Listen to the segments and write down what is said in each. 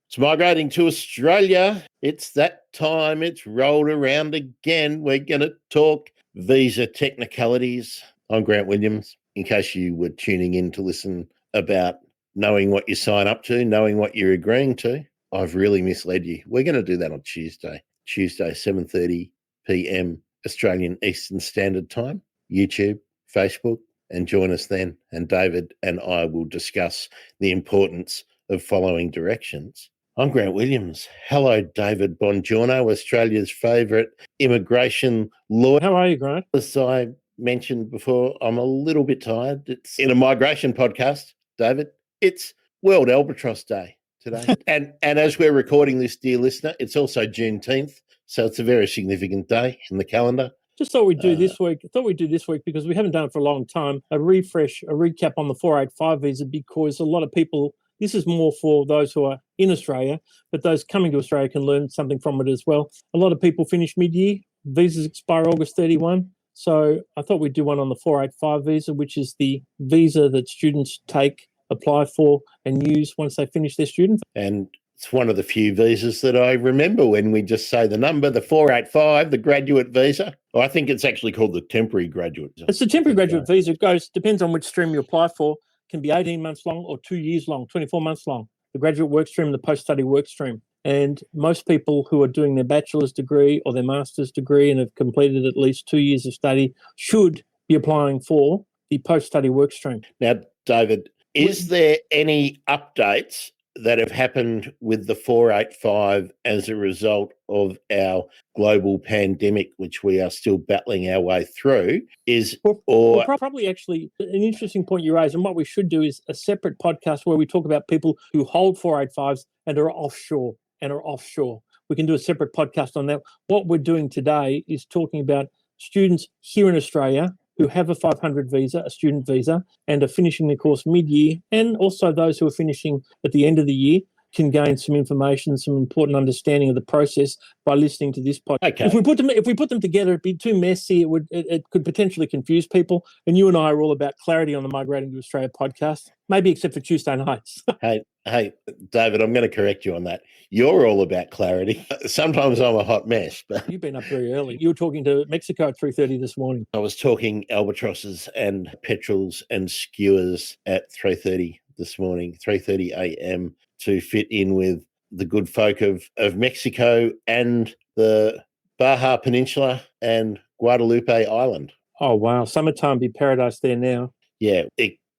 It's migrating to Australia. It's that time. It's rolled around again. We're going to talk visa technicalities. I'm Grant Williams. In case you were tuning in to listen about knowing what you sign up to, knowing what you're agreeing to, I've really misled you. We're going to do that on Tuesday, 7:30 p.m. Australian Eastern Standard Time, YouTube, Facebook, and join us then. And David and I will discuss the importance of following directions. I'm Grant Williams. Hello, David Bongiorno, Australia's favourite immigration lawyer. How are you, Grant? As I mentioned before, I'm a little bit tired. It's in a migration podcast, David. It's World Albatross Day today. and as we're recording this, dear listener, it's also Juneteenth. So it's a very significant day in the calendar. Just thought we'd do this week. Because we haven't done it for a long time. A recap on the 485 visa, because a lot of people, this is more for those who are in Australia, but those coming to Australia can learn something from it as well. A lot of people finish mid-year. Visas expire August 31. So I thought we'd do one on the 485 visa, which is the visa that students apply for and use once they finish their student. And it's one of the few visas that I remember when we just say the number, the 485, the graduate visa. I think it's actually called the temporary graduate visa. It's the temporary graduate visa. It depends on which stream you apply for. It can be 18 months long or 2 years long, 24 months long. The graduate work stream, the post-study work stream. And most people who are doing their bachelor's degree or their master's degree and have completed at least 2 years of study should be applying for the post-study work stream. Now, David, is there any updates that have happened with the 485 as a result of our global pandemic, which we are still battling our way through? Probably actually an interesting point you raise, and what we should do is a separate podcast where we talk about people who hold 485s and are offshore. We can do a separate podcast on that. What we're doing today is talking about students here in Australia who have a 500 visa, a student visa, and are finishing their course mid-year, and also those who are finishing at the end of the year can gain some information, some important understanding of the process by listening to this podcast. Okay. If we put them together, it'd be too messy. It could potentially confuse people. And you and I are all about clarity on the Migrating to Australia podcast, maybe except for Tuesday nights. Hey, David, I'm going to correct you on that. You're all about clarity. Sometimes I'm a hot mess. But you've been up very early. You were talking to Mexico at 3:30 this morning. I was talking albatrosses and petrels and skewers at 3:30 this morning, 3:30 a.m. to fit in with the good folk of Mexico and the Baja Peninsula and Guadalupe Island. Oh, wow. Summertime be paradise there now. Yeah,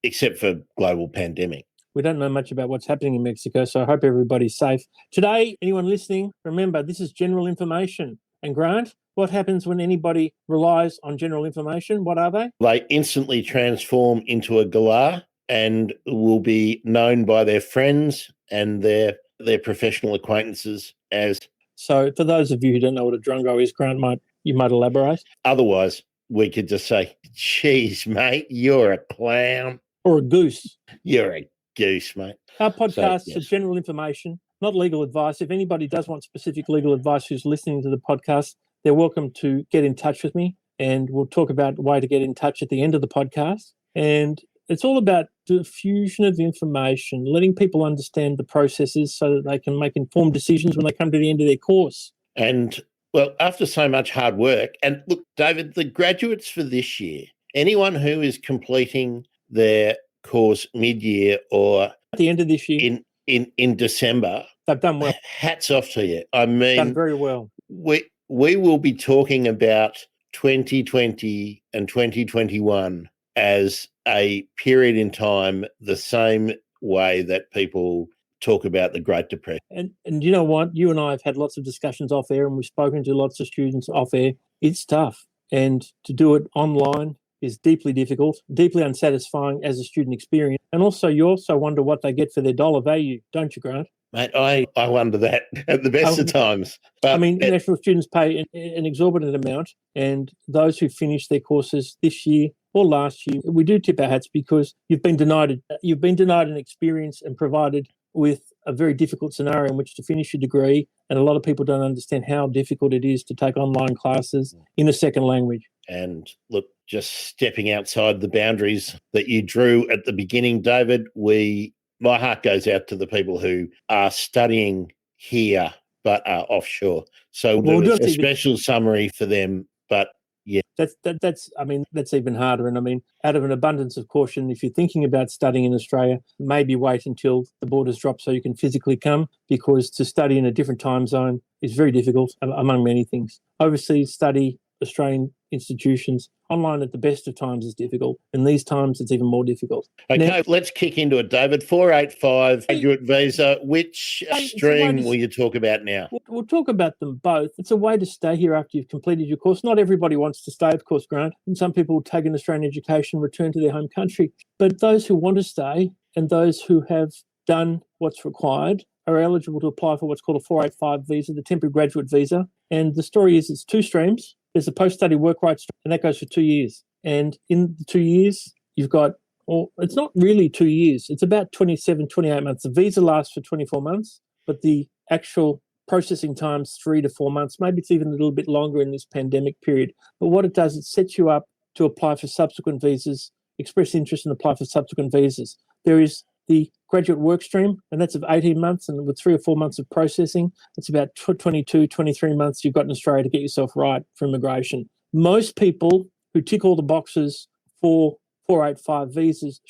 except for global pandemic. We don't know much about what's happening in Mexico, so I hope everybody's safe. Today, anyone listening, remember, this is general information. And Grant, what happens when anybody relies on general information? What are they? They instantly transform into a galah and will be known by their friends and their professional acquaintances as. So for those of you who don't know what a drongo is, Grant, you might elaborate. Otherwise, we could just say, geez, mate, you're a clown. Or a goose. You're a goose, mate. Our podcasts are general information, not legal advice. If anybody does want specific legal advice who's listening to the podcast, they're welcome to get in touch with me, and we'll talk about a way to get in touch at the end of the podcast. And it's all about diffusion of information, letting people understand the processes so that they can make informed decisions when they come to the end of their course. And, well, after so much hard work, and look, David, the graduates for this year, anyone who is completing their course mid-year or at the end of this year in December, they've done well. Hats off to you. I mean, done very well. We will be talking about 2020 and 2021 as a period in time the same way that people talk about the Great Depression. And you know what? You and I have had lots of discussions off air, and we've spoken to lots of students off air. It's tough. And to do it online is deeply difficult, deeply unsatisfying as a student experience. And also, you also wonder what they get for their dollar value, don't you, Grant? Mate, I wonder that at the best of times. But international students pay an exorbitant amount, and those who finish their courses this year or last year, we do tip our hats because you've been denied an experience and provided with a very difficult scenario in which to finish your degree. And a lot of people don't understand how difficult it is to take online classes in a second language. And look, just stepping outside the boundaries that you drew at the beginning, David, we my heart goes out to the people who are studying here but are offshore. So we'll do a special summary for them, but yeah. That's even harder. And out of an abundance of caution, if you're thinking about studying in Australia, maybe wait until the borders drop so you can physically come, because to study in a different time zone is very difficult, among many things. Overseas study, Australian institutions, online at the best of times is difficult. In these times, it's even more difficult. Okay, now, let's kick into it, David. 485 graduate visa. Which stream will you talk about now? We'll talk about them both. It's a way to stay here after you've completed your course. Not everybody wants to stay, of course, Grant. And some people will take an Australian education, return to their home country. But those who want to stay and those who have done what's required are eligible to apply for what's called a 485 visa, the temporary graduate visa. And the story is it's two streams. There's a post-study work rights, and that goes for 2 years. And in the 2 years, you've got, it's not really 2 years. It's about 27, 28 months. The visa lasts for 24 months, but the actual processing time's 3 to 4 months. Maybe it's even a little bit longer in this pandemic period. But what it does, it sets you up to apply for subsequent visas, express interest and apply for subsequent visas. There is the graduate work stream, and that's of 18 months, and with 3 or 4 months of processing, it's about 22, 23 months you've got in Australia to get yourself right for immigration. Most people who tick all the boxes for 485 visas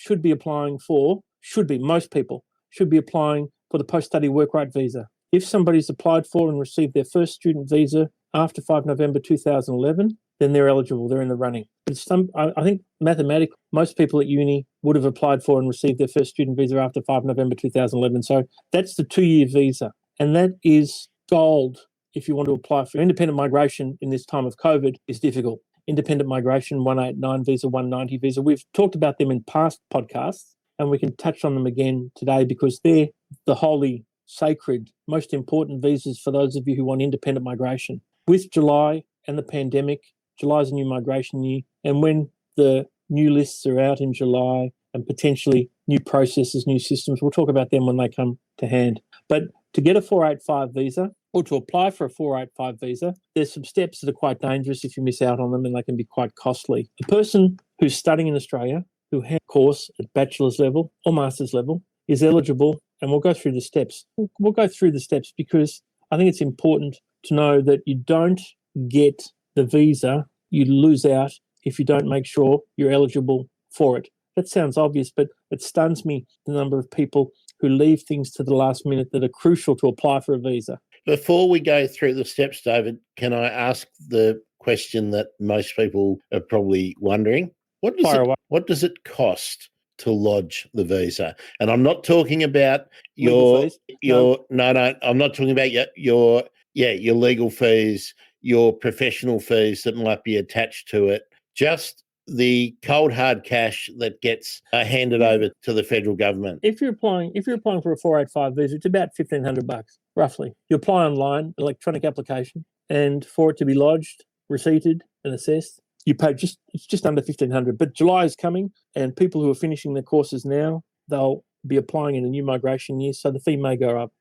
most people should be applying for the post-study work right visa. If somebody's applied for and received their first student visa after 5 November 2011, then they're eligible, they're in the running. But I think mathematically, most people at uni would have applied for and received their first student visa after 5 November 2011. So that's the 2-year visa. And that is gold if you want to apply for independent migration in this time of COVID is difficult. Independent migration, 189 visa, 190 visa. We've talked about them in past podcasts, and we can touch on them again today because they're the holy, sacred, most important visas for those of you who want independent migration. With July and the pandemic, July is a new migration year, and when the new lists are out in July and potentially new processes, new systems, we'll talk about them when they come to hand. But to get a 485 visa or to apply for a 485 visa, there's some steps that are quite dangerous if you miss out on them, and they can be quite costly. A person who's studying in Australia, who has a course at bachelor's level or master's level, is eligible, and we'll go through the steps. We'll go through the steps because I think it's important to know that you don't get the visa, you lose out if you don't make sure you're eligible for it. That sounds obvious, but it stuns me the number of people who leave things to the last minute that are crucial to apply for a visa. Before we go through the steps, David, can I ask the question that most people are probably wondering? What does it cost to lodge the visa? And I'm not talking about I'm not talking about your legal fees, your professional fees that might be attached to it, just the cold hard cash that gets handed over to the federal government. If you're applying for a 485 visa, it's about $1,500 roughly. You apply online, electronic application, and for it to be lodged, receipted, and assessed, you pay it's just under $1,500. But July is coming, and people who are finishing their courses now, they'll be applying in a new migration year, so the fee may go up.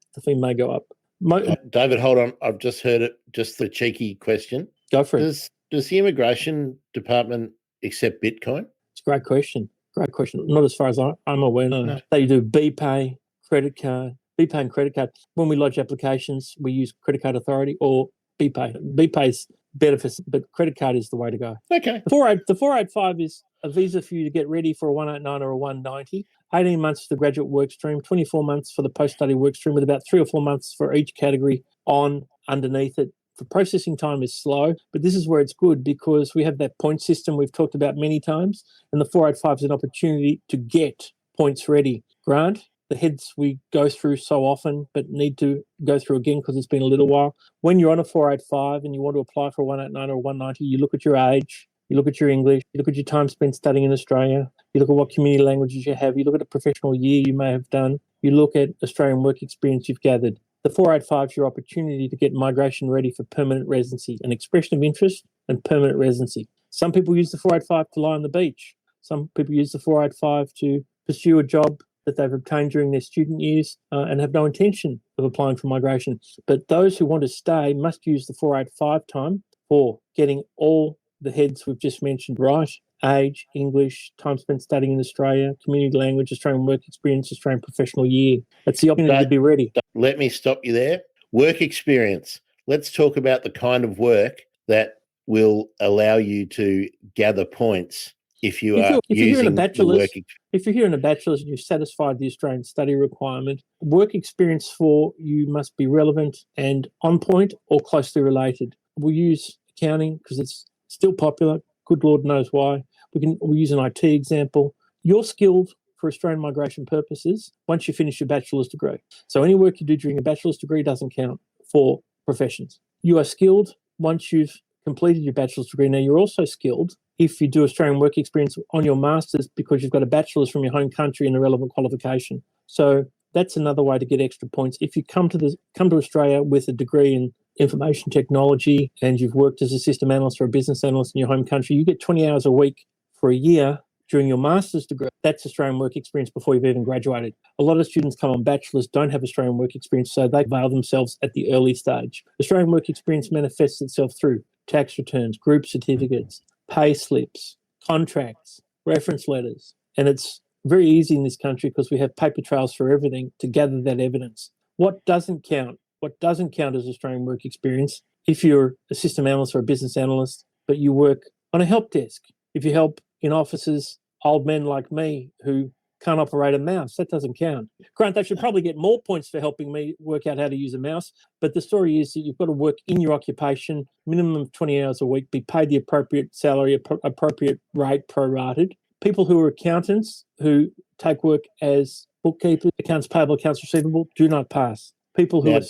David, hold on. I've just heard it. Just the cheeky question. Go for it. Does the immigration department accept Bitcoin? It's a great question. Not as far as I'm aware. No. They do BPay, credit card, BPay and credit card. When we lodge applications, we use Credit Card Authority or BPay. BPay's better but credit card is the way to go. Okay. The 485 is a visa for you to get ready for a 189 or a 190. 18 months for the graduate work stream, 24 months for the post-study work stream, with about 3 or 4 months for each category underneath it. The processing time is slow, but this is where it's good because we have that point system we've talked about many times, and the 485 is an opportunity to get points ready. Grant, the heads we go through so often but need to go through again because it's been a little while. When you're on a 485 and you want to apply for a 189 or a 190, you look at your age, you look at your English, you look at your time spent studying in Australia, you look at what community languages you have, you look at a professional year you may have done, you look at Australian work experience you've gathered. The 485 is your opportunity to get migration ready for permanent residency, an expression of interest and permanent residency. Some people use the 485 to lie on the beach. Some people use the 485 to pursue a job that they've obtained during their student years and have no intention of applying for migration. But those who want to stay must use the 485 time for getting all the heads we've just mentioned right age, English, time spent studying in Australia, community language, Australian work experience, Australian professional year. That's the opportunity to be ready. Let me stop you there. Work experience. Let's talk about the kind of work that will allow you to gather points if you're here in a bachelor's. If you're here in a bachelor's and you've satisfied the Australian study requirement, work experience for you must be relevant and on point or closely related. We'll use accounting because it's still popular. Good Lord knows why. We'll use an IT example. You're skilled for Australian migration purposes once you finish your bachelor's degree. So any work you do during a bachelor's degree doesn't count for professions. You are skilled once you've completed your bachelor's degree. Now, you're also skilled if you do Australian work experience on your master's because you've got a bachelor's from your home country and a relevant qualification. So that's another way to get extra points. If you come to Australia with a degree in information technology and you've worked as a system analyst or a business analyst in your home country, you get 20 hours a week for a year during your master's degree. That's Australian work experience before you've even graduated. A lot of students come on bachelors, don't have Australian work experience, so they avail themselves at the early stage. Australian work experience manifests itself through tax returns, group certificates, pay slips, contracts, reference letters. And it's very easy in this country because we have paper trails for everything to gather that evidence. What doesn't count as Australian work experience, if you're a system analyst or a business analyst, but you work on a help desk, if you help in offices, old men like me who can't operate a mouse, that doesn't count. Grant, they should probably get more points for helping me work out how to use a mouse. But the story is that you've got to work in your occupation, minimum of 20 hours a week, be paid the appropriate salary, appropriate rate, prorated. People who are accountants who take work as bookkeepers, accounts payable, accounts receivable, do not pass. People who are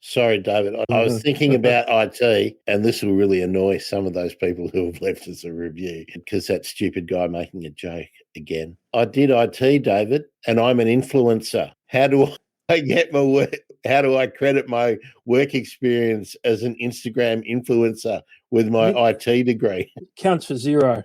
Sorry, David. I was thinking about IT, and this will really annoy some of those people who have left us a review because that stupid guy making a joke again. I did IT, David, and I'm an influencer. How do I get my work? How do I credit my work experience as an Instagram influencer with my IT degree? Counts for zero.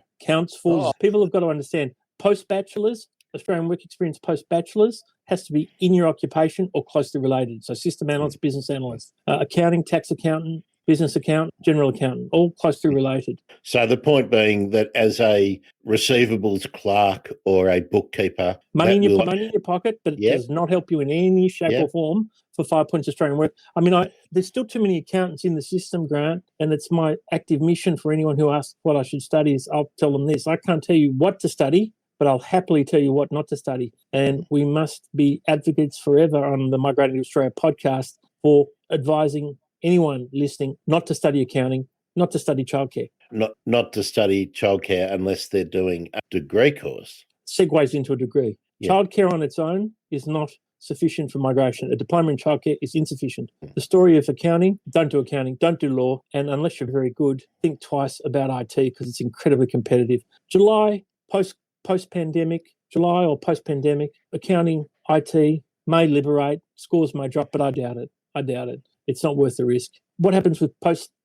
People have got to understand post-bachelor's, Australian work experience post-bachelor's has to be in your occupation or closely related. So system analyst, business analyst, accounting, tax accountant, business accountant, general accountant, all closely related. So the point being that as a receivables clerk or a bookkeeper, money in your pocket, but it does not help you in any shape or form for 5 points Australian work. I mean, there's still too many accountants in the system, Grant, and it's my active mission for anyone who asks what I should study is I'll tell them this. I can't tell you what to study, but I'll happily tell you what not to study. And we must be advocates forever on the Migrating to Australia podcast for advising anyone listening not to study accounting, not to study childcare. Not to study childcare unless they're doing a degree course. Segues into a degree. Yeah. Childcare on its own is not sufficient for migration. A diploma in childcare is insufficient. The story of accounting, don't do law, and unless you're very good, think twice about IT because it's incredibly competitive. July or post-pandemic, accounting, IT may liberate, scores may drop, but I doubt it. It's not worth the risk. What happens with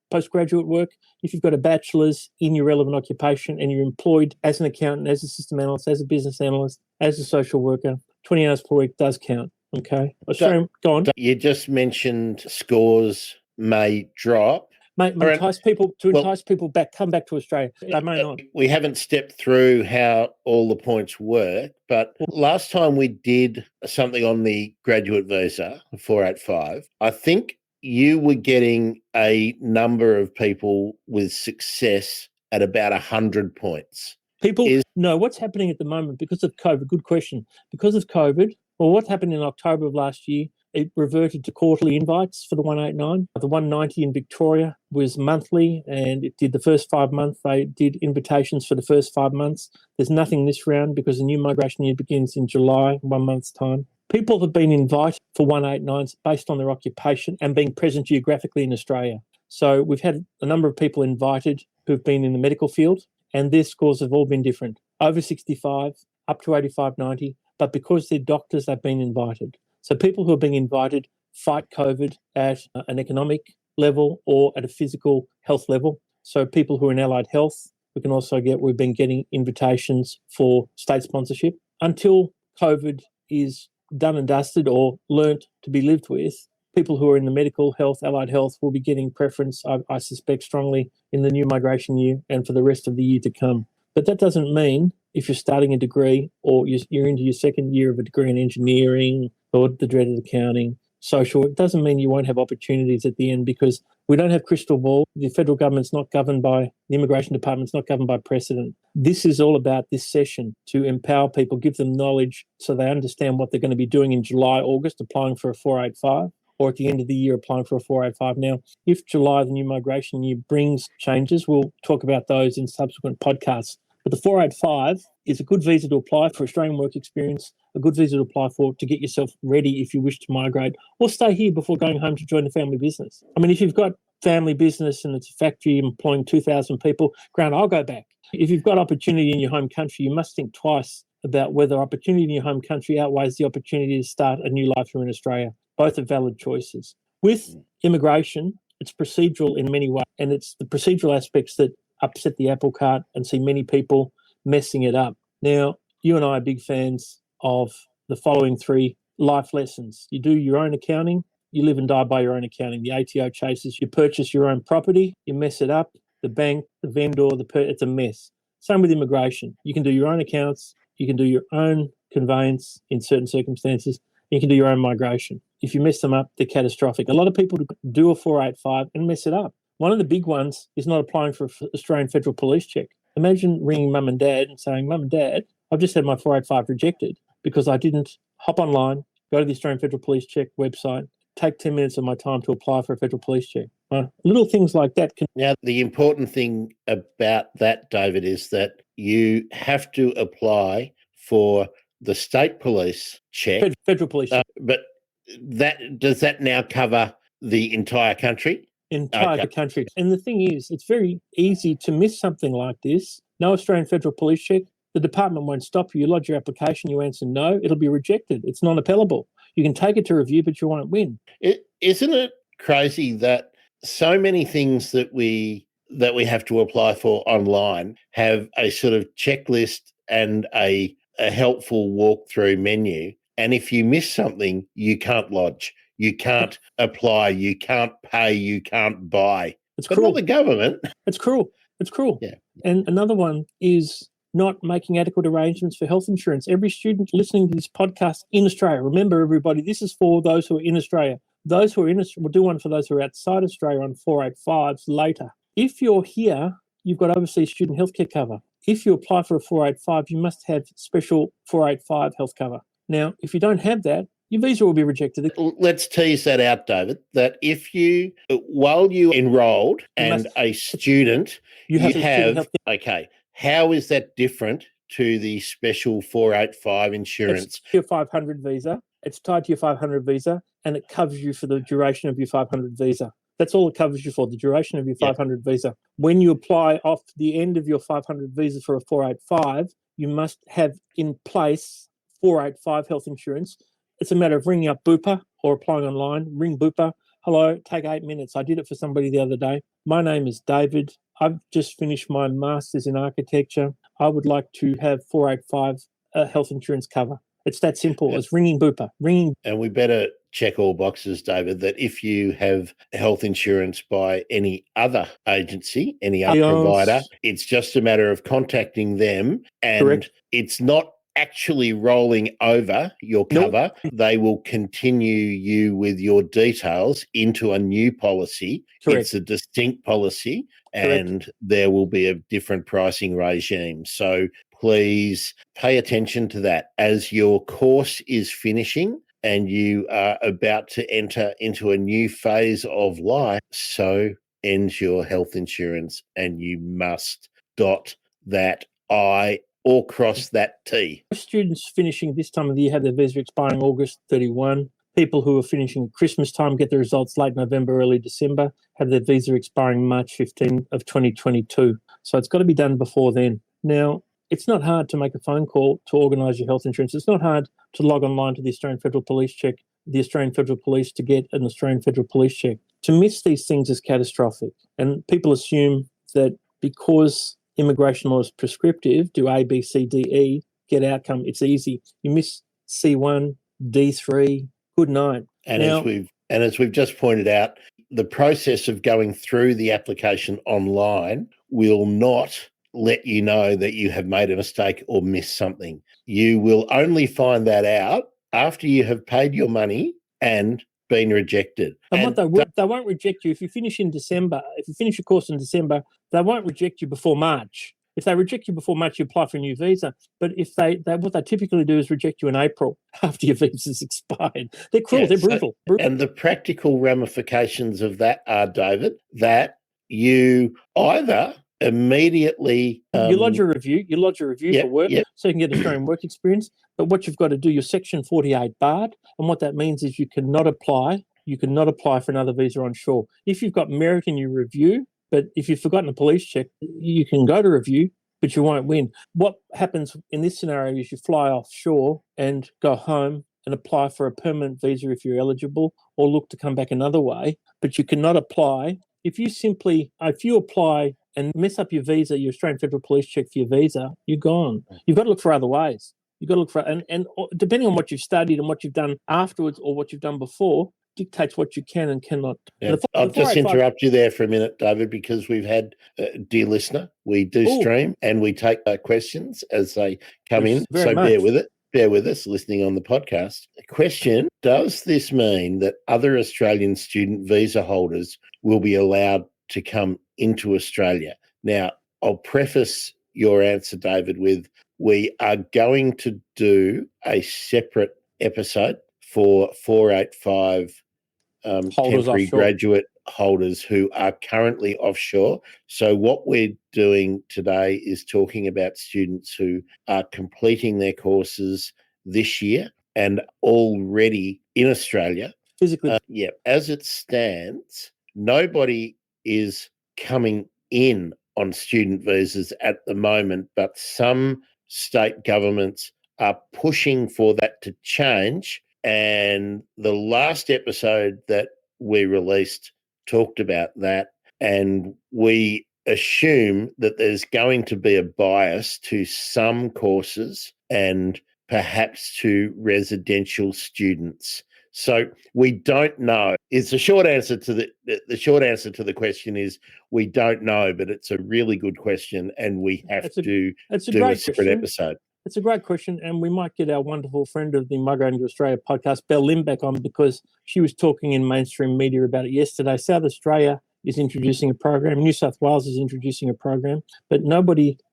postgraduate work? If you've got a bachelor's in your relevant occupation and you're employed as an accountant, as a system analyst, as a business analyst, as a social worker, 20 hours per week does count. Okay. Go on. You just mentioned scores may drop. Entice people back, come back to Australia. They may not. We haven't stepped through how all the points work, but last time we did something on the graduate visa, 485, I think you were getting a number of people with success at about 100 points. What's happening at the moment because of COVID? Good question. Because of COVID, well, what happened in October of last year? It reverted to quarterly invites for the 189. The 190 in Victoria was monthly, and it did the first 5 months. They did invitations for the first 5 months. There's nothing this round because the new migration year begins in July, 1 month's time. People have been invited for 189s based on their occupation and being present geographically in Australia. So we've had a number of people invited who've been in the medical field, and their scores have all been different. Over 65, up to 85, 90, but because they're doctors, they've been invited. So people who are being invited fight COVID at an economic level or at a physical health level. So people who are in allied health, we've been getting invitations for state sponsorship. Until COVID is done and dusted or learnt to be lived with, people who are in the medical health, allied health will be getting preference, I suspect strongly, in the new migration year and for the rest of the year to come. But that doesn't mean if you're starting a degree or you're into your second year of a degree in engineering or the dreaded accounting, social, it doesn't mean you won't have opportunities at the end, because we don't have crystal ball. The federal government's not governed by, the immigration department's not governed by precedent. This is all about this session to empower people, give them knowledge so they understand what they're going to be doing in July, August, applying for a 485, or at the end of the year applying for a 485. Now, if July, the new migration year, brings changes, we'll talk about those in subsequent podcasts. But the 485 is a good visa to apply for Australian work experience, a good visa to apply for to get yourself ready if you wish to migrate or stay here before going home to join a family business. I mean, if you've got family business and it's a factory employing 2,000 people, Grant, I'll go back. If you've got opportunity in your home country, you must think twice about whether opportunity in your home country outweighs the opportunity to start a new life here in Australia. Both are valid choices. With immigration, it's procedural in many ways, and it's the procedural aspects that upset the apple cart and see many people messing it up. Now, you and I are big fans of the following 3 life lessons. You do your own accounting, you live and die by your own accounting. The ATO chases, you purchase your own property, you mess it up, the bank, the vendor, it's a mess. Same with immigration. You can do your own accounts, you can do your own conveyance in certain circumstances, you can do your own migration. If you mess them up, they're catastrophic. A lot of people do a 485 and mess it up. One of the big ones is not applying for an Australian Federal Police check. Imagine ringing mum and dad and saying, Mum and Dad, I've just had my 485 rejected because I didn't hop online, go to the Australian Federal Police check website, take 10 minutes of my time to apply for a Federal Police check. Little things like that can... Now, the important thing about that, David, is that you have to apply for the state police check. Federal police check. But does that now cover the entire country? Entire country. And the thing is, it's very easy to miss something like this. No Australian Federal Police check. The department won't stop you. You lodge your application, you answer no, it'll be rejected. It's non-appellable. You can take it to review, but you won't win. Isn't it crazy that so many things that we have to apply for online have a sort of checklist and a helpful walkthrough menu, and if you miss something, you can't lodge, you can't apply, you can't pay, you can't buy. It's but cruel. not the government. It's cruel. It's cruel. Yeah. And another one is not making adequate arrangements for health insurance. Every student listening to this podcast in Australia, remember everybody, this is for those who are in Australia. Those who are in Australia, we'll do one for those who are outside Australia on 485s later. If you're here, you've got overseas student healthcare cover. If you apply for a 485, you must have special 485 health cover. Now, if you don't have that, your visa will be rejected. Let's tease that out, David, that if you, while you enrolled and a student, you have okay, how is that different to the special 485 insurance? It's your 500 visa. It's tied to your 500 visa, and it covers you for the duration of your 500 visa. That's all it covers you for, the duration of your 500 visa. When you apply off the end of your 500 visa for a 485, you must have in place 485 health insurance. It's a matter of ringing up Bupa or applying online. Ring Bupa. Hello, take 8 minutes. I did it for somebody the other day. My name is David. I've just finished my master's in architecture. I would like to have 485 health insurance cover. It's that simple. It's ringing Bupa. And we better check all boxes, David, that if you have health insurance by any other agency, any other provider, it's just a matter of contacting them, and correct, it's not actually rolling over your cover. Nope. They will continue you with your details into a new policy. Correct. It's a distinct policy, and correct, there will be a different pricing regime. So please pay attention to that as your course is finishing and you are about to enter into a new phase of life. So ends your health insurance, and you must dot that I or cross that T. Students finishing this time of the year have their visa expiring August 31. People who are finishing at Christmas time get the results late November, early December, have their visa expiring March 15 of 2022. So it's got to be done before then. Now, it's not hard to make a phone call to organise your health insurance. It's not hard to log online to the Australian Federal Police check, the Australian Federal Police, to get an Australian Federal Police check. To miss these things is catastrophic. And people assume that because immigration law is prescriptive, do A, B, C, D, E, get outcome, it's easy. You miss C1, D3, good night. And as we've just pointed out, the process of going through the application online will not let you know that you have made a mistake or missed something. You will only find that out after you have paid your money and been rejected. And they won't reject you if you finish in December. If you finish your course in December, they won't reject you before March. If they reject you before March, you apply for a new visa. But if what they typically do is reject you in April after your visa's expired. They're cruel. They're brutal. And the practical ramifications of that are, David, that you either immediately you lodge a review for work, so you can get Australian work experience. But what you've got to do, you're Section 48 barred, and what that means is you cannot apply for another visa on shore. If you've got merit in your review, but if you've forgotten a police check, you can go to review, but you won't win. What happens in this scenario is you fly offshore and go home and apply for a permanent visa if you're eligible, or look to come back another way, but you cannot apply. If you apply and mess up your visa, your Australian Federal Police check for your visa, you're gone. You've got to look for other ways. You've got to look for, and depending on what you've studied and what you've done afterwards or what you've done before, dictates what you can and cannot. Yeah. I'll just interrupt you there for a minute, David, because we've had, dear listener, we do stream and we take questions as they come in. So bear with us listening on the podcast. Question, does this mean that other Australian student visa holders will be allowed to come into Australia? Now, I'll preface your answer, David, with we are going to do a separate episode for 485 temporary graduate holders who are currently offshore. So what we're doing today is talking about students who are completing their courses this year and already in Australia. Physically. As it stands, nobody is coming in on student visas at the moment, but some state governments are pushing for that to change. And the last episode that we released talked about that. And we assume that there's going to be a bias to some courses and perhaps to residential students. So we don't know. It's the short answer to the question is we don't know, but it's a really good question, and we have to do a separate episode. It's a great question, and we might get our wonderful friend of the Migrating to Australia podcast, Belle Lim, back on, because she was talking in mainstream media about it yesterday. South Australia is introducing a program. New South Wales is introducing a program, but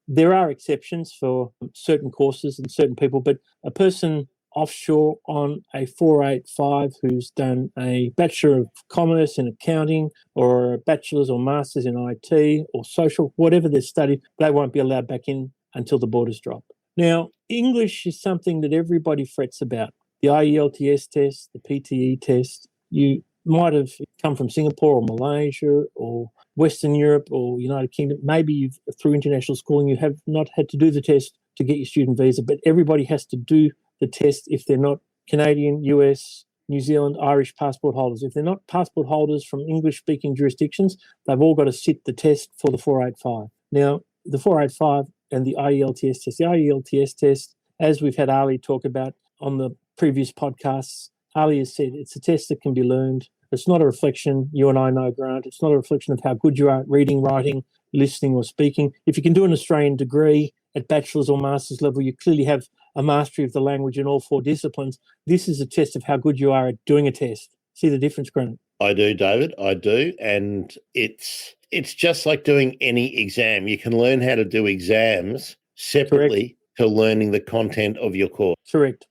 there are exceptions for certain courses and certain people, but a person offshore on a 485 who's done a Bachelor of Commerce in accounting or a bachelor's or master's in IT or social, whatever they've studied, they won't be allowed back in until the borders drop. Now, English is something that everybody frets about. The IELTS test, the PTE test. You might have come from Singapore or Malaysia or Western Europe or United Kingdom. Maybe through international schooling, you have not had to do the test to get your student visa, but everybody has to do the test if they're not Canadian, US, New Zealand, Irish passport holders. If they're not passport holders from English-speaking jurisdictions, they've all got to sit the test for the 485. Now, the 485 and the IELTS test. The IELTS test, as we've had Ali talk about on the previous podcasts, Ali has said it's a test that can be learned. It's not a reflection, you and I know, Grant, it's not a reflection of how good you are at reading, writing, listening or speaking. If you can do an Australian degree at bachelor's or master's level, you clearly have a mastery of the language in all 4 disciplines. This is a test of how good you are at doing a test. See the difference, Grant? I do, David. I do. And it's just like doing any exam. You can learn how to do exams separately to learning the content of your course. Correct.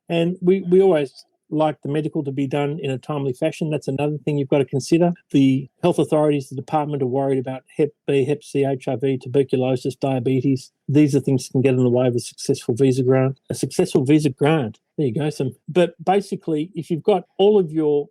And we always like the medical to be done in a timely fashion. That's another thing you've got to consider. The health authorities, the department, are worried about Hep B, Hep C, HIV, tuberculosis, diabetes. These are things that can get in the way of a successful visa grant. There you go. But basically, if you've got all your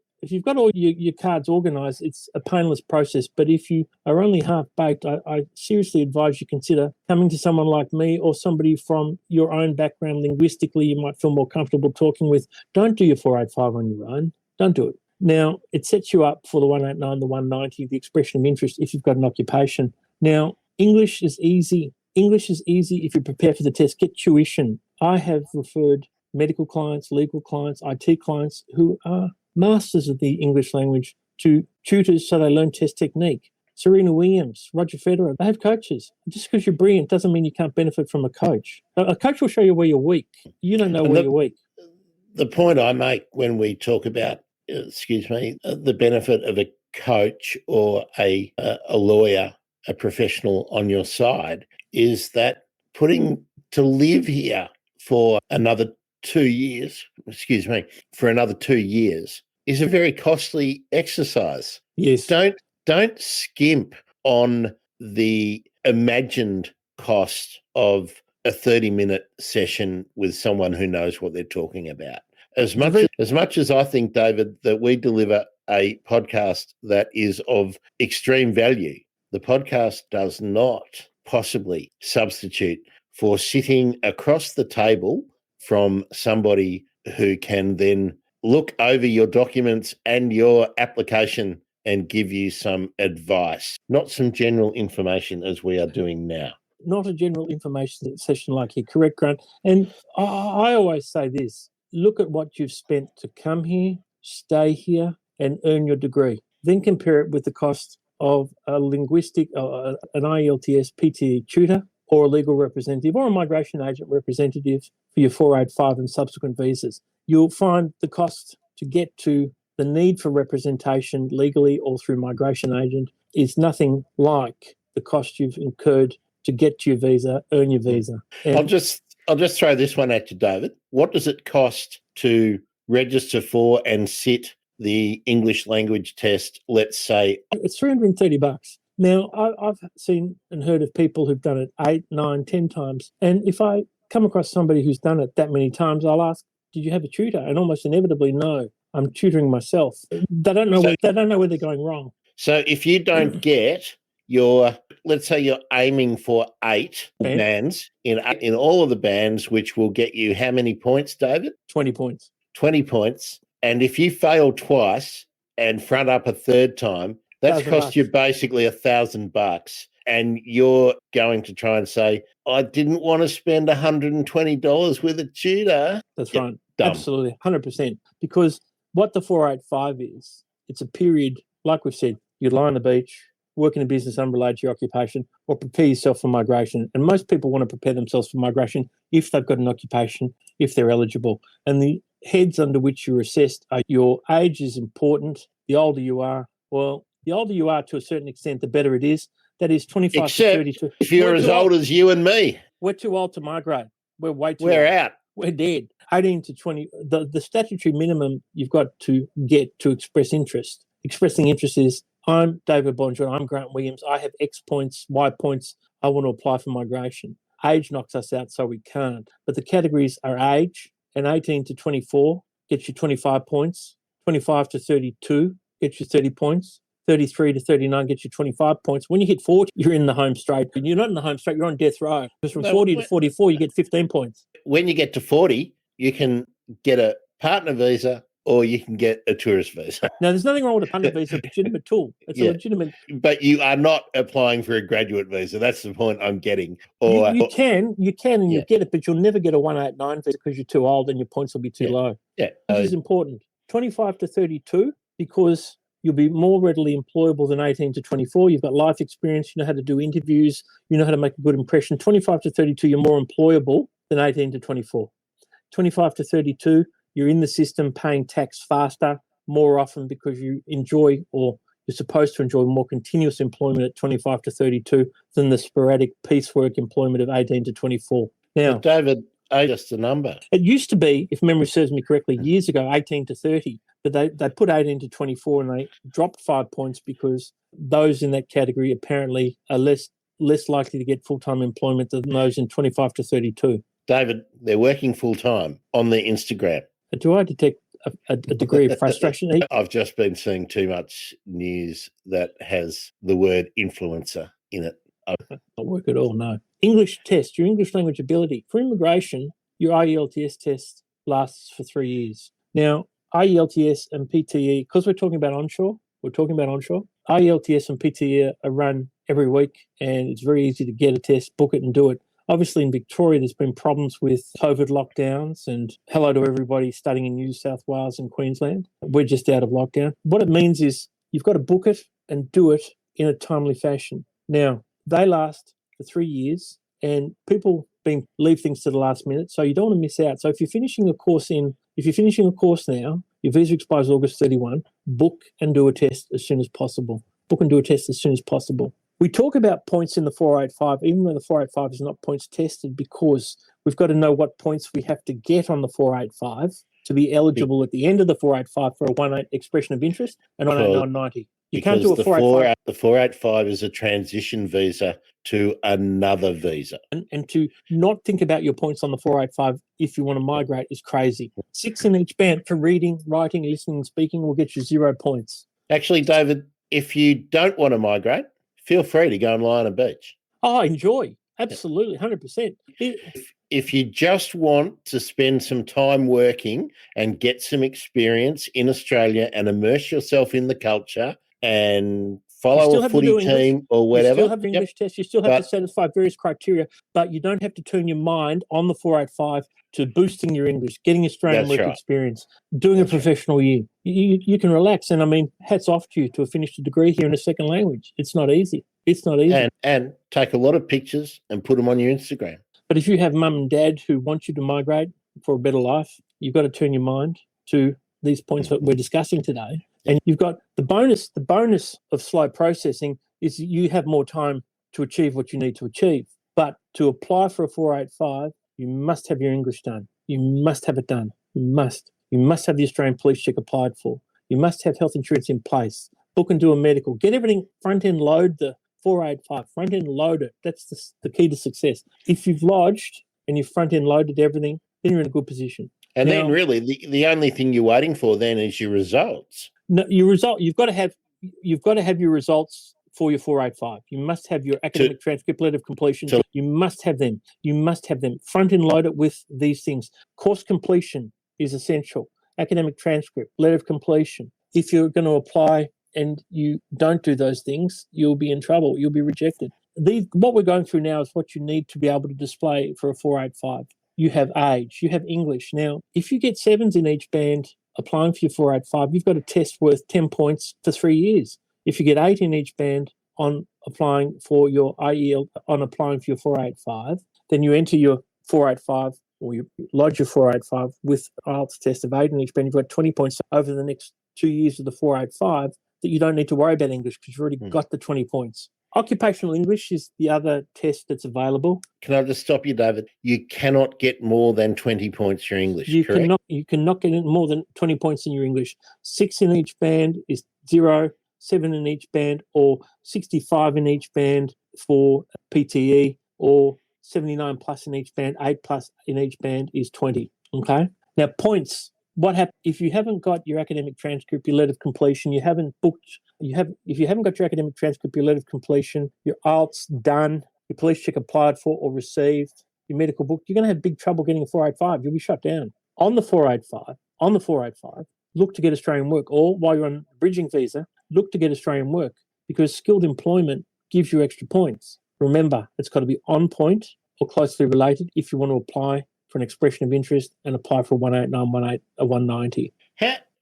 cards organised, it's a painless process. But if you are only half-baked, I seriously advise you consider coming to someone like me or somebody from your own background linguistically you might feel more comfortable talking with. Don't do your 485 on your own. Don't do it. Now, it sets you up for the 189, the 190, the expression of interest if you've got an occupation. Now, English is easy. If you prepare for the test. Get tuition. I have referred medical clients, legal clients, IT clients who are masters of the English language to tutors so they learn test technique. Serena Williams, Roger Federer, they have coaches. Just because you're brilliant doesn't mean you can't benefit from a coach. A coach will show you where you're weak. You don't know where you're weak. The point I make when we talk about, the benefit of a coach or a lawyer, a professional on your side, is that to live here for another 2 years, is a very costly exercise. Yes. Don't skimp on the imagined cost of a 30-minute session with someone who knows what they're talking about. As much as I think, David, that we deliver a podcast that is of extreme value, the podcast does not possibly substitute for sitting across the table from somebody who can then look over your documents and your application and give you some advice, not some general information as we are doing now. Not a general information session like here, correct, Grant? And I always say this, look at what you've spent to come here, stay here, and earn your degree. Then compare it with the cost of a linguistic, an IELTS PTE tutor, or a legal representative, or a migration agent representative for your 485 and subsequent visas. You'll find the cost to get to the need for representation legally or through migration agent is nothing like the cost you've incurred to get to your visa, earn your visa. And I'll just throw this one at you, David. What does it cost to register for and sit the English language test, let's say? It's $330. Now, I've seen and heard of people who've done it 8, 9, 10 times. And if I come across somebody who's done it that many times, I'll ask, did you have a tutor? And almost inevitably, no, I'm tutoring myself. They don't know where they're going wrong. So if you don't get let's say you're aiming for 8 bands in all of the bands, which will get you how many points, David? 20 points. 20 points. And if you fail twice and front up a third time, that's cost you basically $1,000. And you're going to try and say, I didn't want to spend $120 with a tutor. That's right. Dumb. Absolutely, 100%. Because what the 485 is, it's a period, like we've said, you lie on the beach, work in a business unrelated to your occupation, or prepare yourself for migration. And most people want to prepare themselves for migration if they've got an occupation, if they're eligible. And the heads under which you're assessed are your age is important. The older you are, the older you are to a certain extent, the better it is. That is 25 to 32. If you're as old as you and me. We're too old to migrate. We're way too old. We're out. We're dead. 18 to 20, the statutory minimum you've got to get to express interest. Expressing interest is, I'm David Bonjour, I'm Grant Williams, I have X points, Y points, I want to apply for migration. Age knocks us out, so we can't. But the categories are age, and 18 to 24 gets you 25 points, 25 to 32 gets you 30 points, 33 to 39 gets you 25 points. When you hit 40, you're in the home straight. And you're not in the home straight, you're on death row. Because from 40 to 44, you get 15 points. When you get to 40, you can get a partner visa or you can get a tourist visa. Now, there's nothing wrong with a partner visa. It's a legitimate tool. It's a legitimate... But you are not applying for a graduate visa. That's the point I'm getting. Or you can you get it, but you'll never get a 189 visa because you're too old and your points will be too low. Yeah. This is important. 25 to 32, because you'll be more readily employable than 18 to 24. You've got life experience. You know how to do interviews. You know how to make a good impression. 25 to 32, you're more employable than 18 to 24. 25 to 32, you're in the system paying tax faster, more often, because you enjoy, or you're supposed to enjoy, more continuous employment at 25 to 32 than the sporadic piecework employment of 18 to 24. Now, but David, just a number. It used to be, if memory serves me correctly, years ago, 18 to 30, but they put 18 to 24 and they dropped 5 points because those in that category apparently are less likely to get full-time employment than those in 25 to 32. David, they're working full-time on their Instagram. Do I detect a degree of frustration? I've just been seeing too much news that has the word influencer in it. Not work at all, no. English test, your English language ability. For immigration, your IELTS test lasts for 3 years. Now, IELTS and PTE, because we're talking about onshore, IELTS and PTE are run every week, and it's very easy to get a test, book it and do it. Obviously, in Victoria, there's been problems with COVID lockdowns, and hello to everybody studying in New South Wales and Queensland. We're just out of lockdown. What it means is you've got to book it and do it in a timely fashion. Now, they last for 3 years, and people leave things to the last minute, so you don't want to miss out. So if you're finishing a course now, your visa expires August 31, book and do a test as soon as possible. We talk about points in the 485, even though the 485 is not points tested, because we've got to know what points we have to get on the 485 to be eligible at the end of the 485 for a 1.8 expression of interest and 1.8990. You can't do a 485. The 485 is a transition visa to another visa. And to not think about your points on the 485 if you want to migrate is crazy. 6 in each band for reading, writing, listening, and speaking will get you 0 points. Actually, David, if you don't want to migrate, feel free to go and lie on a beach. Oh, enjoy. Absolutely, 100%. If you just want to spend some time working and get some experience in Australia and immerse yourself in the culture and follow a footy team or whatever. You still have an English test. You still have to satisfy various criteria, but you don't have to turn your mind on the 485 to boosting your English, getting Australian work experience, doing a professional year. You can relax. And I mean, hats off to you to have finished a degree here in a second language. It's not easy. And take a lot of pictures and put them on your Instagram. But if you have mum and dad who want you to migrate for a better life, you've got to turn your mind to these points that we're discussing today. And you've got the bonus of slow processing is you have more time to achieve what you need to achieve. But to apply for a 485, you must have your English done. You must have it done. You must have the Australian police check applied for. You must have health insurance in place. Book and do a medical. Get everything front-end load the 485, front-end load it. That's the key to success. If you've lodged and you've front-end loaded everything, then you're in a good position. And then really the only thing you're waiting for then is your results. No, your result, you've got to have your results for your 485. You must have your academic transcript, letter of completion. You must have them. Front-end load it with these things. Course completion is essential. Academic transcript, letter of completion. If you're going to apply and you don't do those things, you'll be in trouble. You'll be rejected. What we're going through now is what you need to be able to display for a 485. You have age, you have English. Now, if you get 7s in each band applying for your 485, you've got a test worth 10 points for 3 years. If you get 8 in each band on applying for your IEL, on applying for your 485, then you enter your 485 or you lodge your 485 with IELTS test of 8 in each band. You've got 20 points over the next 2 years of the 485 that you don't need to worry about English because you've already got the 20 points. Occupational English is the other test that's available. Can I just stop you, David? You cannot get more than 20 points for English, correct? You cannot get more than 20 points in your English. 6 in each band is 0, 7 in each band, or 65 in each band for PTE, or 79 plus in each band, 8 plus in each band is 20, okay? Now, points. What happens if you haven't got your academic transcript, your letter of completion, if you haven't got your academic transcript, your letter of completion, your IELTS done, your police check applied for or received, your medical book, you're going to have big trouble getting a 485. You'll be shut down. On the 485, look to get Australian work, or while you're on a bridging visa, look to get Australian work because skilled employment gives you extra points. Remember, it's got to be on point or closely related if you want to apply for an expression of interest and apply for 18918 or 190.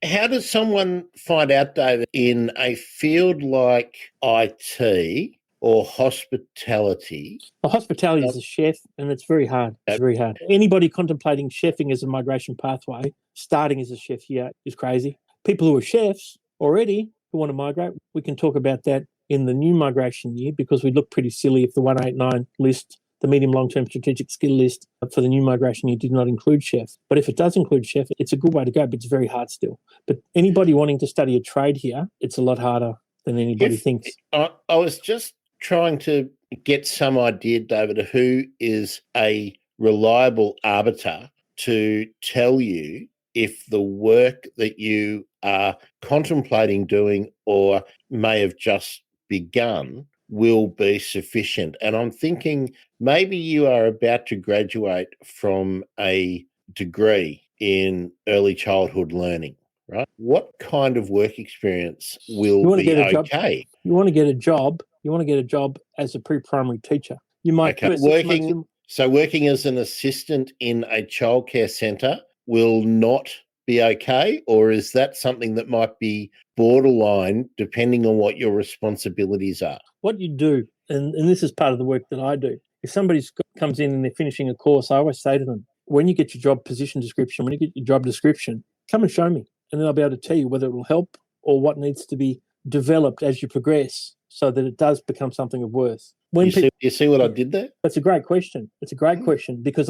How does someone find out, David, in a field like IT or hospitality? Well, hospitality is a chef, and it's very hard. It's very hard. Anybody contemplating chefing as a migration pathway, starting as a chef here is crazy. People who are chefs already who want to migrate, we can talk about that in the new migration year because we look pretty silly if the 189 list, the medium long-term strategic skill list for the new migration year did not include chef. But if it does include chef, it's a good way to go, but it's very hard still. But anybody wanting to study a trade here, it's a lot harder than anybody thinks. I was just trying to get some idea, David, of who is a reliable arbiter to tell you if the work that you are contemplating doing or may have just begun will be sufficient. And I'm thinking maybe you are about to graduate from a degree in early childhood learning, right? What kind of work experience will be okay? You want to get a job. You want to get a job as a pre-primary teacher. You might working as an assistant in a childcare centre will not be okay, or is that something that might be borderline depending on what your responsibilities are? What you do, and this is part of the work that I do, if somebody comes in and they're finishing a course, I always say to them, when you get your job position description, when you get your job description, come and show me, and then I'll be able to tell you whether it will help or what needs to be developed as you progress so that it does become something of worth. You see what I did there? That's a great question. It's a great question because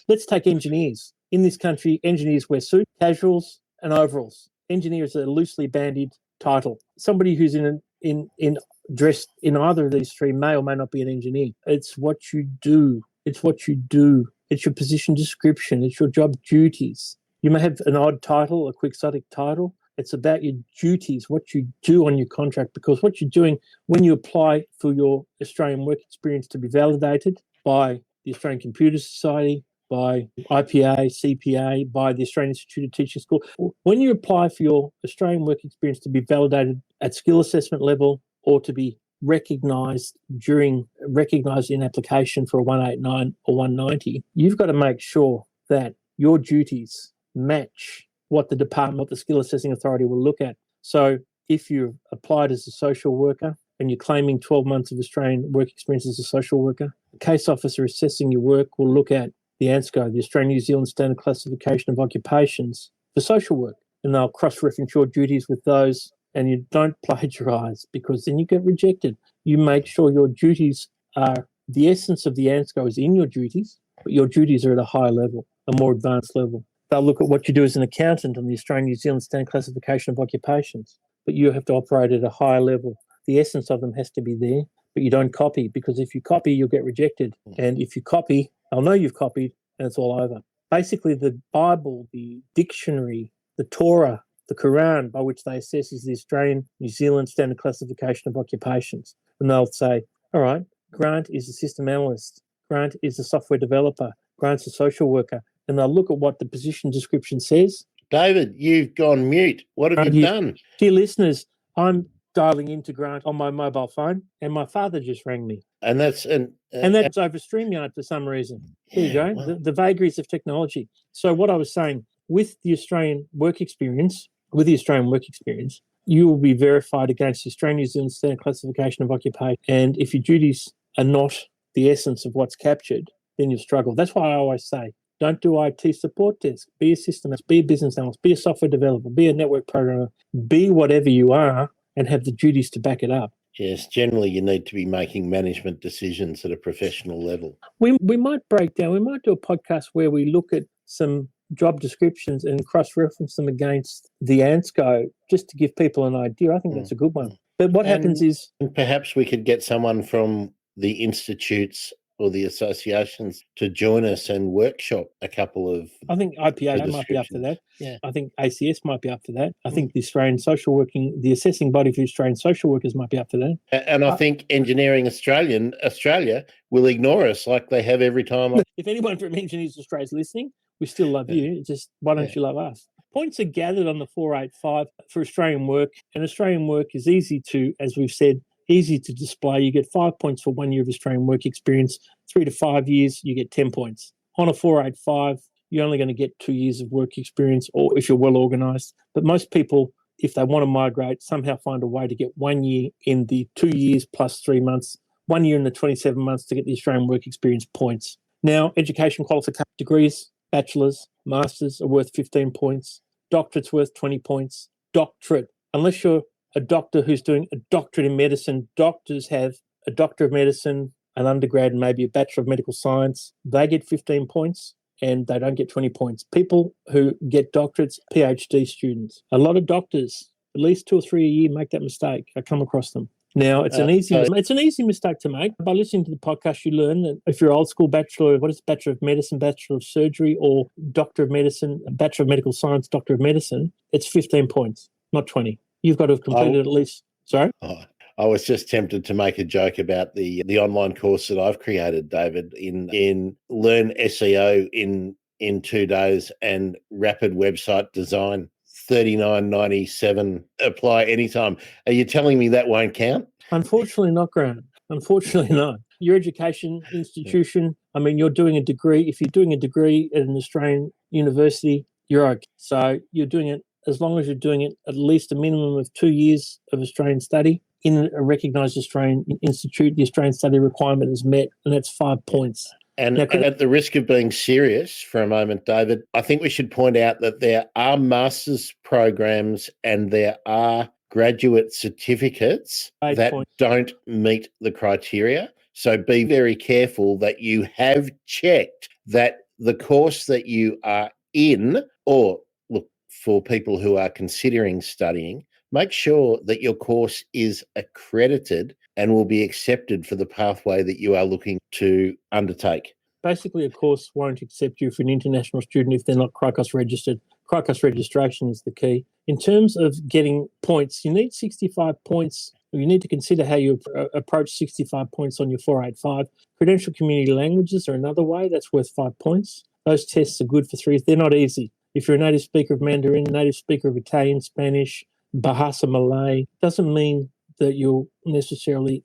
let's take engineers. In this country, engineers wear suits, casuals, and overalls. Engineer is a loosely bandied title. Somebody who's dressed in either of these three may or may not be an engineer. It's what you do. It's what you do. It's your position description. It's your job duties. You may have an odd title, a quixotic title. It's about your duties, what you do on your contract, because what you're doing when you apply for your Australian work experience to be validated by the Australian Computer Society, by IPA, CPA, by the Australian Institute of Teaching School, when you apply for your Australian work experience to be validated at skill assessment level or to be recognised in application for a 189 or 190, you've got to make sure that your duties match what the skill assessing authority will look at. So if you've applied as a social worker and you're claiming 12 months of Australian work experience as a social worker, the case officer assessing your work will look at the ANSCO, the Australian New Zealand Standard Classification of Occupations for social work, and they'll cross-reference your duties with those, and you don't plagiarise because then you get rejected. You make sure your duties are, the essence of the ANSCO is in your duties, but your duties are at a high level, a more advanced level. They'll look at what you do as an accountant on the Australian New Zealand Standard Classification of Occupations, but you have to operate at a higher level. The essence of them has to be there, but you don't copy, because if you copy, you'll get rejected. And if you copy, they'll know you've copied and it's all over. Basically, the Bible, the dictionary, the Torah, the Quran by which they assess is the Australian New Zealand Standard Classification of Occupations. And they'll say, all right, Grant is a system analyst. Grant is a software developer. Grant's a social worker. And they'll look at what the position description says. David, you've gone mute. What have you done? Dear listeners, I'm dialing into Grant on my mobile phone, and my father just rang me. And that's over StreamYard for some reason. There you go, well, the vagaries of technology. So what I was saying, with the Australian work experience, you will be verified against the Australian New Zealand Standard Classification of Occupation. And if your duties are not the essence of what's captured, then you'll struggle. That's why I always say, don't do IT support desk. Be a system analyst, be a business analyst, be a software developer, be a network programmer, be whatever you are and have the duties to back it up. Yes, generally you need to be making management decisions at a professional level. We might break down, we might do a podcast where we look at some job descriptions and cross-reference them against the ANSCO just to give people an idea. I think that's a good one. But what happens is... And perhaps we could get someone from the institutes or the associations to join us and workshop a couple of... I think IPA might be up for that. Yeah. I think ACS might be up for that. I think the the assessing body for Australian social workers might be up for that. And I think Engineering Australia will ignore us like they have every time. If anyone from Engineers Australia is listening, we still love you. Just why don't you love us? Points are gathered on the 485 for Australian work, and Australian work is easy to, as we've said, easy to display. You get 5 points for 1 year of Australian work experience. 3 to 5 years, you get 10 points. On a 485, you're only going to get 2 years of work experience, or if you're well organised. But most people, if they want to migrate, somehow find a way to get 1 year in the 2 years plus 3 months, 1 year in the 27 months to get the Australian work experience points. Now, education qualification degrees, bachelors, masters are worth 15 points. Doctorate's worth 20 points. Doctorate, unless you're a doctor who's doing a doctorate in medicine, doctors have a doctor of medicine, an undergrad, and maybe a bachelor of medical science. They get 15 points and they don't get 20 points. People who get doctorates, PhD students, a lot of doctors, at least 2 or 3 a year, make that mistake. I come across them. Now, it's an easy mistake to make. By listening to the podcast, you learn that if you're old school bachelor, what is Bachelor of Medicine, Bachelor of Surgery, or Doctor of Medicine, Bachelor of Medical Science, Doctor of Medicine, it's 15 points, not 20. You've got to have completed at least. Sorry? I was just tempted to make a joke about the online course that I've created, David, in Learn SEO in 2 days and Rapid Website Design, $39.97, apply anytime. Are you telling me that won't count? Unfortunately not, Grant. Unfortunately not. Your education institution, I mean, you're doing a degree. If you're doing a degree at an Australian university, you're okay. So you're doing it as long as you're doing it at least a minimum of 2 years of Australian study in a recognised Australian institute. The Australian study requirement is met, and that's 5 points. And at the risk of being serious for a moment, David, I think we should point out that there are master's programs and there are graduate certificates that don't meet the criteria. So be very careful that you have checked that the course that you are in, or look, for people who are considering studying, make sure that your course is accredited and will be accepted for the pathway that you are looking to undertake. Basically, a course won't accept you for an international student if they're not CRICOS registered. CRICOS registration is the key. In terms of getting points, you need 65 points. You need to consider how you approach 65 points on your 485. Credential community languages are another way. That's worth 5 points. Those tests are good for 3. They're not easy. If you're a native speaker of Mandarin, native speaker of Italian, Spanish, Bahasa Malay, doesn't mean that you'll necessarily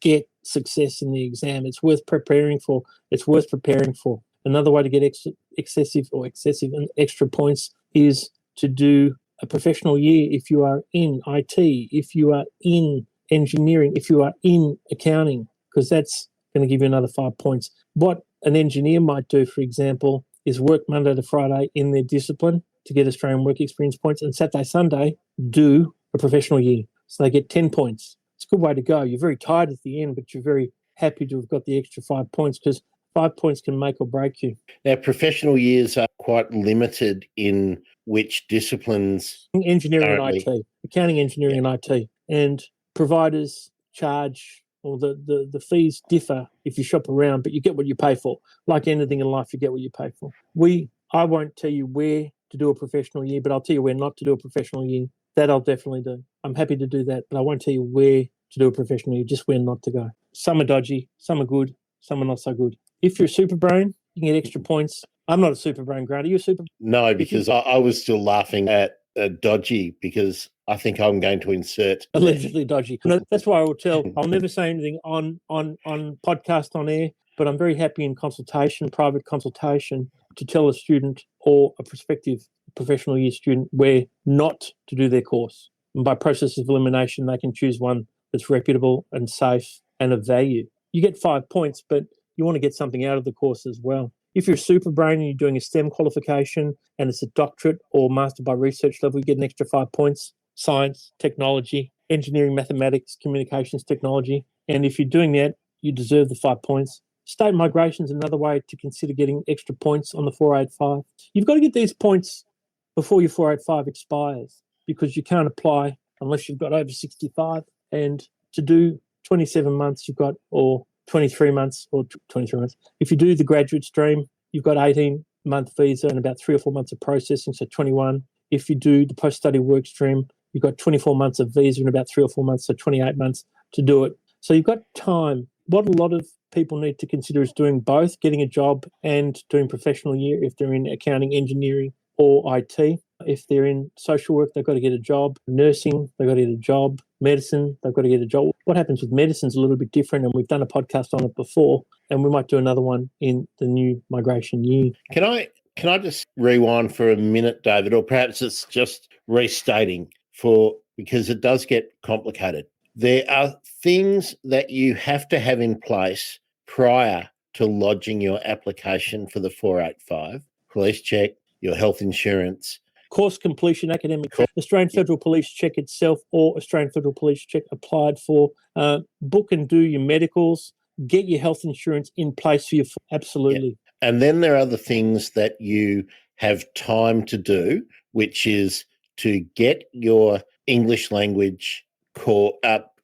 get success in the exam. It's worth preparing for. Another way to get excessive and extra points is to do a professional year if you are in IT, if you are in engineering, if you are in accounting, because that's going to give you another 5 points. What an engineer might do, for example, is work Monday to Friday in their discipline to get Australian work experience points, and Saturday, Sunday, do a professional year. So they get 10 points. It's a good way to go. You're very tired at the end, but you're very happy to have got the extra 5 points, because 5 points can make or break you. Now, professional years are quite limited in which disciplines. Engineering and IT, accounting, engineering and IT. And providers charge, or the fees differ if you shop around, but you get what you pay for. Like anything in life, you get what you pay for. I won't tell you where to do a professional year, but I'll tell you where not to do a professional year. That I'll definitely do. I'm happy to do that, but I won't tell you where to do a professional year, just where not to go. Some are dodgy, some are good, some are not so good. If you're a super brain, you can get extra points. I'm not a super brain, Grant. Are you a super brain? No, because I was still laughing at dodgy, because I think I'm going to insert allegedly dodgy. No, that's why I'll never say anything on podcast on air, but I'm very happy in private consultation, to tell a student or a prospective professional year student where not to do their course. And by process of elimination, they can choose one that's reputable and safe and of value. You get 5 points, but you want to get something out of the course as well. If you're a super brain and you're doing a STEM qualification and it's a doctorate or master by research level, you get an extra 5 points. Science, technology, engineering, mathematics, communications technology. And if you're doing that, you deserve the 5 points. State migration is another way to consider getting extra points on the 485. You've got to get these points before your 485 expires, because you can't apply unless you've got over 65. And to do 27 months, you've got, or 23 months, or 23 months. If you do the graduate stream, you've got 18-month visa and about 3 or 4 months of processing, so 21. If you do the post-study work stream, you've got 24 months of visa and about 3 or 4 months, so 28 months to do it. So you've got time. What a lot of people need to consider is doing both, getting a job and doing professional year if they're in accounting, engineering, or IT. If they're in social work, they've got to get a job. Nursing, they've got to get a job. Medicine, they've got to get a job. What happens with medicine is a little bit different, and we've done a podcast on it before, and we might do another one in the new migration year. Can I just rewind for a minute, David, or perhaps it's just restating because it does get complicated. There are things that you have to have in place prior to lodging your application for the 485. Police check, your health insurance. Course completion, academic, Australian Federal Police check itself, or Australian Federal Police check applied for. Book and do your medicals. Get your health insurance in place for you. Absolutely. Yeah. And then there are the things that you have time to do, which is to get your English language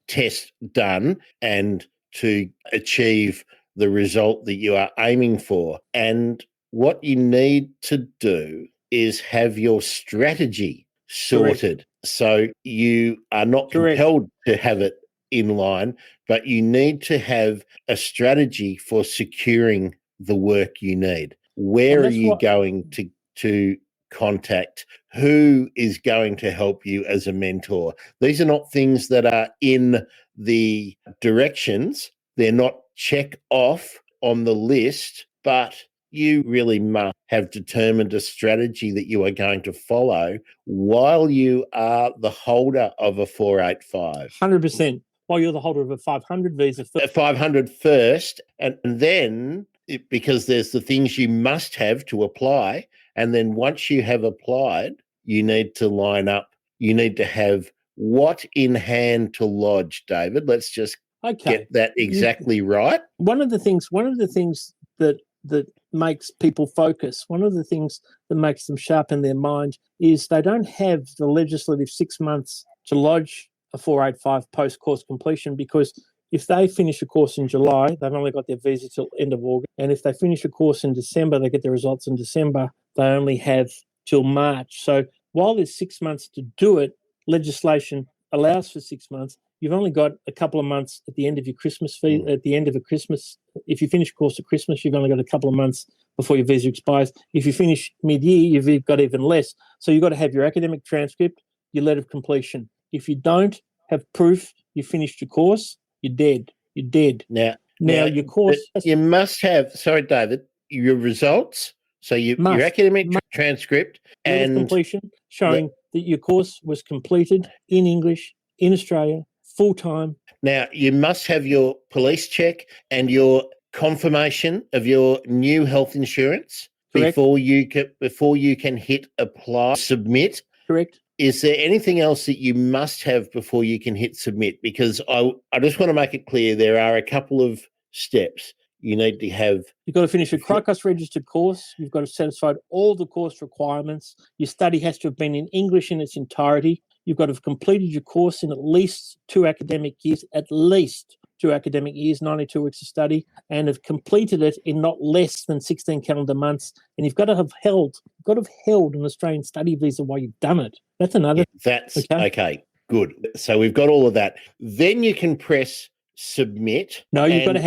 test done and to achieve the result that you are aiming for. And what you need to do is have your strategy sorted. Correct. So you are not compelled to have it in line, but you need to have a strategy for securing the work you need. Where are you going to contact? Who is going to help you as a mentor? These are not things that are in the directions. They're not check off on the list, but you really must have determined a strategy that you are going to follow while you are the holder of a 485. 100%. While you're the holder of a 500 visa. 500 first, and then because there's the things you must have to apply, and then once you have applied, you need to line up. You need to have what in hand to lodge, David. Let's just get that exactly right. One of the things that makes people focus, one of the things that makes them sharpen their mind is they don't have the legislative 6 months to lodge a 485 post-course completion, because if they finish a course in July, they've only got their visa till end of August. And if they finish a course in December, they get their results in December, they only have till March. So while there's 6 months to do it, legislation allows for 6 months. You've only got a couple of months at the end of your Christmas fee, at the end of a Christmas. If you finish a course at Christmas, you've only got a couple of months before your visa expires. If you finish mid-year, you've got even less. So you've got to have your academic transcript, your letter of completion. If you don't have proof you finished your course, you're dead. You're dead. Now your course... You must have, sorry, David, your results, so your academic transcript and... completion showing that your course was completed in English, in Australia, full-time. Now, you must have your police check and your confirmation of your new health insurance. Correct. before you can hit apply, submit. Correct. Is there anything else that you must have before you can hit submit? Because I just want to make it clear there are a couple of steps you need to have. You've got to finish a CRICOS registered course. You've got to satisfy all the course requirements. Your study has to have been in English in its entirety. You've got to have completed your course in at least 2 academic years, 92 weeks of study, and have completed it in not less than 16 calendar months. And you've got to have held an Australian study visa while you've done it. That's another. That's okay. Good. So we've got all of that. Then you can press submit. No, you've got to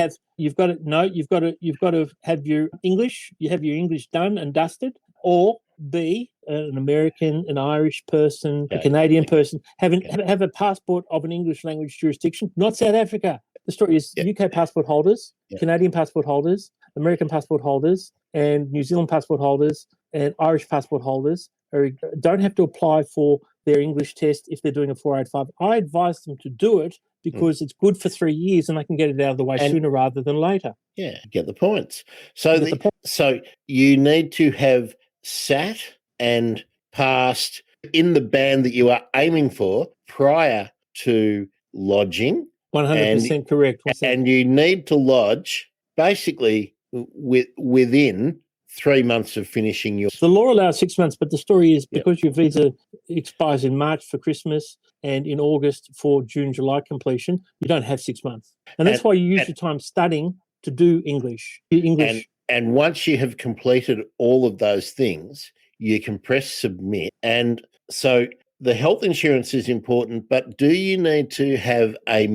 have your English. You have your English done and dusted, or B, an American, an Irish person, a Canadian person have a passport of an English language jurisdiction, not South Africa. The story is UK passport holders, Canadian passport holders, American passport holders, and New Zealand passport holders and Irish passport holders don't have to apply for their English test if they're doing a 485. I advise them to do it because it's good for 3 years and they can get it out of the way sooner rather than later. Yeah, get the points. So so you need to have sat and passed in the band that you are aiming for prior to lodging. 100% correct. And you need to lodge basically within 3 months of finishing your... The law allows 6 months, but the story is because your visa expires in March for Christmas and in August for June, July completion, you don't have 6 months. And that's why you use your time studying to do English. And once you have completed all of those things, you can press submit. And so the health insurance is important, but do you need to have a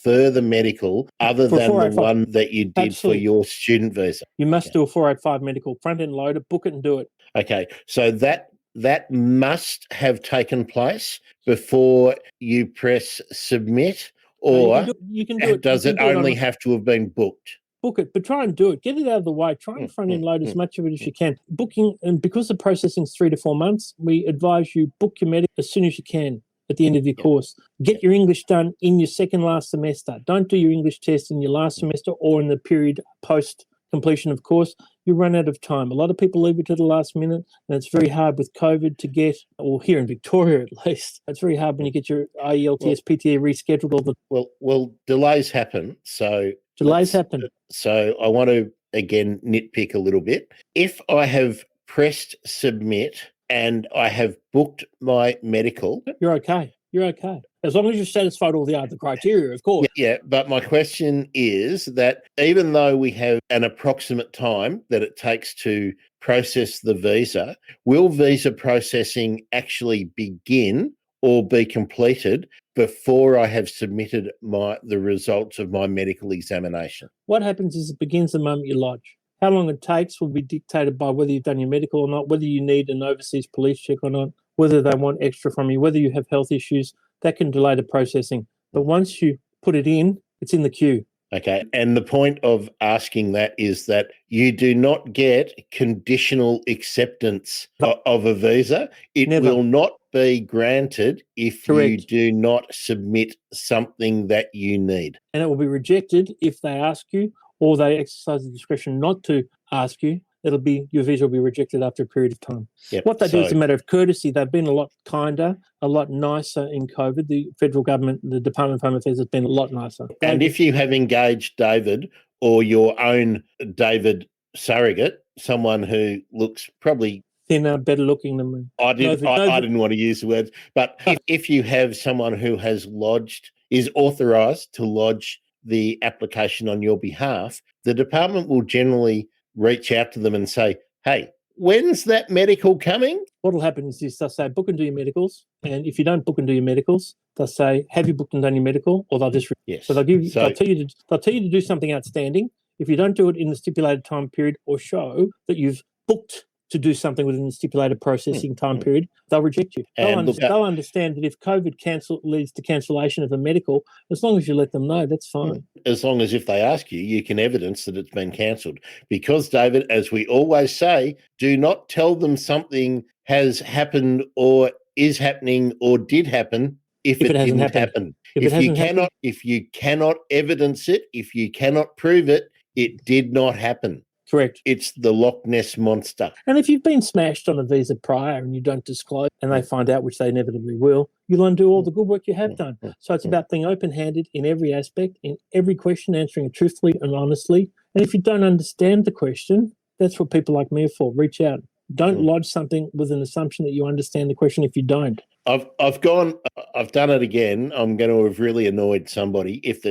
further medical, other than the one that you did for your student visa? You must do a 485 medical, front-end loader, book it and do it. Okay, so that must have taken place before you press submit, or you can do it. Does it only have to have been booked? Book it, but try and do it. Get it out of the way. Try and front-end load as much of it as you can. Booking, and because the processing is 3 to 4 months, we advise you book your medical as soon as you can at the end of your course. Get your English done in your second last semester. Don't do your English test in your last semester or in the period post completion of course. You run out of time. A lot of people leave it to the last minute, and it's very hard with COVID to get, or here in Victoria at least, it's very hard when you get your IELTS, PTA rescheduled. Well, delays happen. So I want to, again, nitpick a little bit. If I have pressed submit and I have booked my medical... You're okay. As long as you've satisfied all the other criteria, of course. Yeah, but my question is that even though we have an approximate time that it takes to process the visa, will visa processing actually begin or be completed before I have submitted the results of my medical examination? What happens is it begins the moment you lodge. How long it takes will be dictated by whether you've done your medical or not, whether you need an overseas police check or not, whether they want extra from you, whether you have health issues. That can delay the processing. But once you put it in, it's in the queue. Okay. And the point of asking that is that you do not get conditional acceptance of a visa. It Never. will not be granted if you Correct. do not submit something that you need. And it will be rejected if they ask you or they exercise the discretion not to ask you. Your visa will be rejected after a period of time. Yep. What they do is a matter of courtesy. They've been a lot kinder, a lot nicer in COVID. The federal government, the Department of Home Affairs has been a lot nicer. And if you have engaged David or your own David surrogate, someone who looks probably thinner, better looking than me. I didn't want to use the words, but if you have someone who is authorised to lodge the application on your behalf, the department will generally reach out to them and say, hey, when's that medical coming? What will happen is this, they'll say, book and do your medicals. And if you don't book and do your medicals, they'll say, have you booked and done your medical? Or they'll just... Yes. So they'll tell you to do something outstanding. If you don't do it in the stipulated time period or show that you've booked to do something within the stipulated processing time period, they'll reject you. They'll understand that if COVID leads to cancellation of a medical, as long as you let them know, that's fine. As long as if they ask you, you can evidence that it's been cancelled. Because, David, as we always say, do not tell them something has happened or is happening or did happen if it didn't happen. If you cannot evidence it, if you cannot prove it, it did not happen. Correct. It's the Loch Ness Monster. And if you've been smashed on a visa prior and you don't disclose and they find out, which they inevitably will, you'll undo all the good work you have done. So it's about being open-handed in every aspect, in every question, answering it truthfully and honestly. And if you don't understand the question, that's what people like me are for. Reach out. Don't lodge something with an assumption that you understand the question if you don't. I've done it again. I'm going to have really annoyed somebody if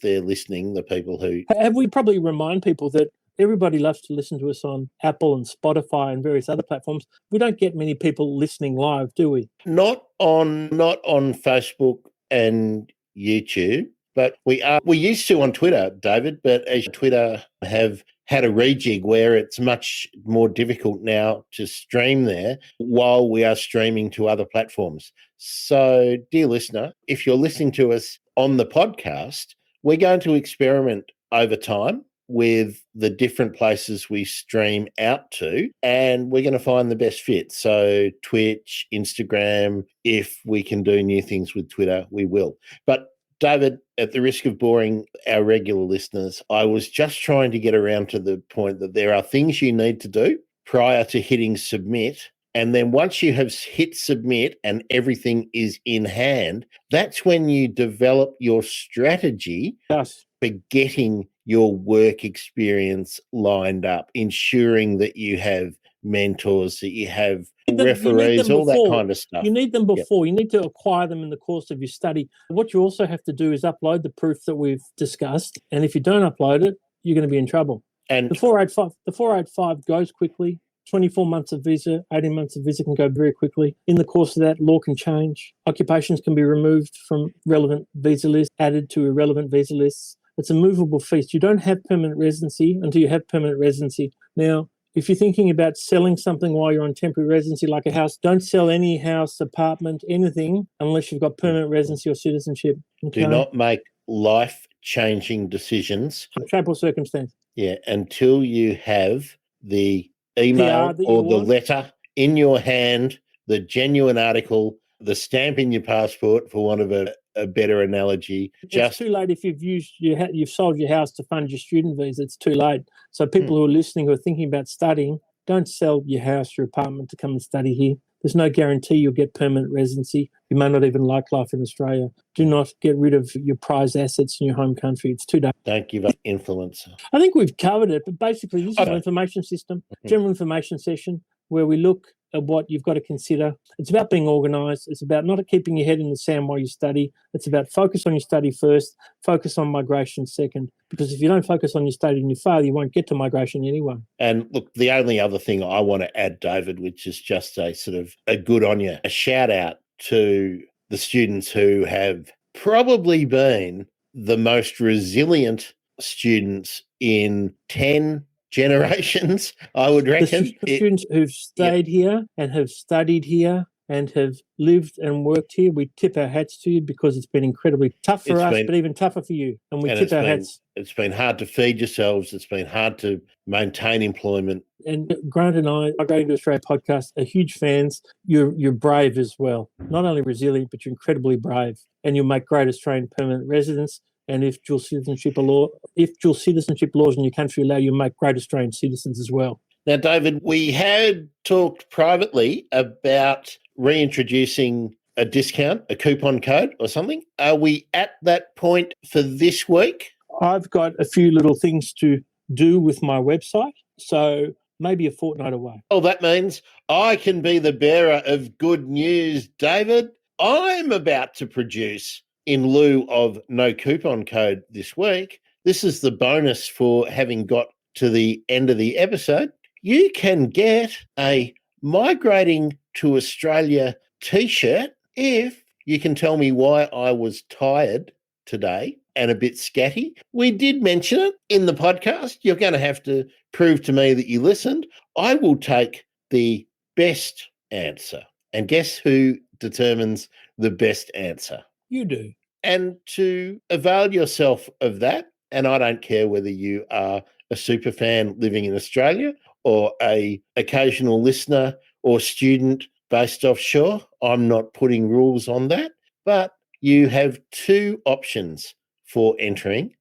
they're listening, the people who... Have we probably remind people that everybody loves to listen to us on Apple and Spotify and various other platforms. We don't get many people listening live, do we? Not on Facebook and YouTube, but we used to on Twitter, David, but as Twitter have had a rejig where it's much more difficult now to stream there while we are streaming to other platforms. So, dear listener, if you're listening to us on the podcast, we're going to experiment over time with the different places we stream out to, and we're going to find the best fit. So Twitch, Instagram, if we can do new things with Twitter, we will. But David, at the risk of boring our regular listeners, I was just trying to get around to the point that there are things you need to do prior to hitting submit. And then once you have hit submit and everything is in hand, that's when you develop your strategy for getting your work experience lined up, ensuring that you have mentors, that you have referees, all that kind of stuff. You need them before. Yep. You need to acquire them in the course of your study. What you also have to do is upload the proof that we've discussed. And if you don't upload it, you're going to be in trouble. And the 485 goes quickly. 24 months of visa, 18 months of visa can go very quickly. In the course of that, law can change. Occupations can be removed from relevant visa lists, added to irrelevant visa lists. It's a movable feast. You don't have permanent residency until you have permanent residency. Now, if you're thinking about selling something while you're on temporary residency, like a house, don't sell any house, apartment, anything, unless you've got permanent residency or citizenship. Okay? Do not make life-changing decisions. Shape or circumstance. Yeah, until you have the email or the letter in your hand, the genuine article, the stamp in your passport, for want of a better analogy. It's too late if you've sold your house to fund your student visa. It's too late. So people who are listening, who are thinking about studying, don't sell your house, your apartment to come and study here. There's no guarantee you'll get permanent residency. You may not even like life in Australia. Do not get rid of your prized assets in your home country. It's too dangerous. Don't give up influence. I think we've covered it, but basically this is an information system, general information session, where we look at what you've got to consider. It's about being organised. It's about not keeping your head in the sand while you study. It's about focus on your study first, focus on migration second. Because if you don't focus on your study and you fail, you won't get to migration anyway. And look, the only other thing I want to add, David, which is just a sort of a good on you, a shout out to the students who have probably been the most resilient students in 10 generations, I would reckon. The students who've stayed here and have studied here and have lived and worked here. We tip our hats to you because it's been incredibly tough for us, but even tougher for you. And we tip our hats. It's been hard to feed yourselves. It's been hard to maintain employment. And Grant and I, Migrating to Australia podcast, are huge fans. You're brave as well. Not only resilient, but you're incredibly brave. And you'll make great Australian permanent residents. And if dual citizenship laws in your country allow you to make great Australian citizens as well. Now, David, we had talked privately about reintroducing a discount, a coupon code or something. Are we at that point for this week? I've got a few little things to do with my website, so maybe a fortnight away. Oh, that means I can be the bearer of good news, David. I'm about to produce, in lieu of no coupon code this week, this is the bonus for having got to the end of the episode. You can get a Migrating to Australia t-shirt if you can tell me why I was tired today and a bit scatty. We did mention it in the podcast. You're going to have to prove to me that you listened. I will take the best answer. And guess who determines the best answer? You do. And to avail yourself of that, and I don't care whether you are a super fan living in Australia or a occasional listener or student based offshore, I'm not putting rules on that, but you have two options for entering.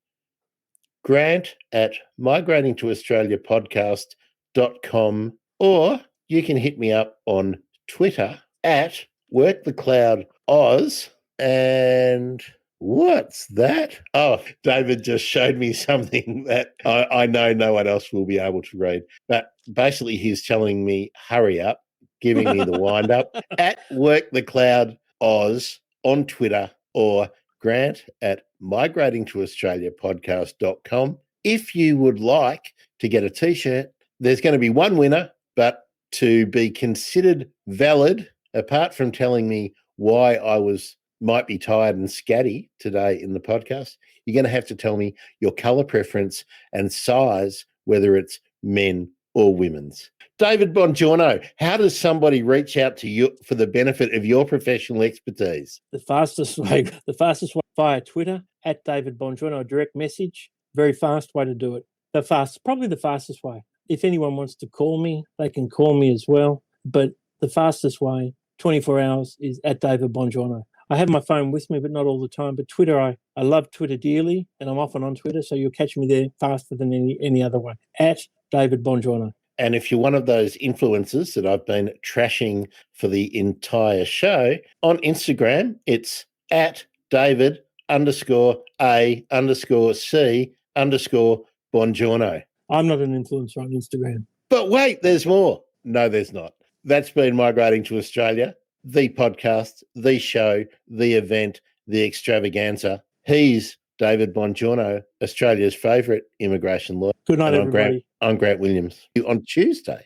Grant at migratingtoaustraliapodcast.com, or you can hit me up on Twitter at WorkTheCloudOz. And what's that? Oh, David just showed me something that I know no one else will be able to read. But basically, he's telling me, hurry up, giving me the wind up at WorkTheCloudOz on Twitter, or Grant at migratingtoaustraliapodcast.com. If you would like to get a t-shirt, there's going to be one winner, but to be considered valid, apart from telling me why I might be tired and scatty today in the podcast, you're going to have to tell me your color preference and size, whether it's men or women's. David Bongiorno, how does somebody reach out to you for the benefit of your professional expertise? The fastest way via Twitter at David Bongiorno, direct message. Very fast way to do it. Probably the fastest way. If anyone wants to call me, they can call me as well. But the fastest way, 24 hours, is at David Bongiorno. I have my phone with me, but not all the time. But Twitter, I love Twitter dearly, and I'm often on Twitter, so you'll catch me there faster than any other way. At David Bongiorno. And if you're one of those influencers that I've been trashing for the entire show, on Instagram, it's at David_A_C_Bongiorno. I'm not an influencer on Instagram. But wait, there's more. No, there's not. That's been Migrating to Australia, the podcast, the show, the event, the extravaganza. He's David Bongiorno, Australia's favourite immigration lawyer. Good night, everybody. I'm Grant Williams. On Tuesday,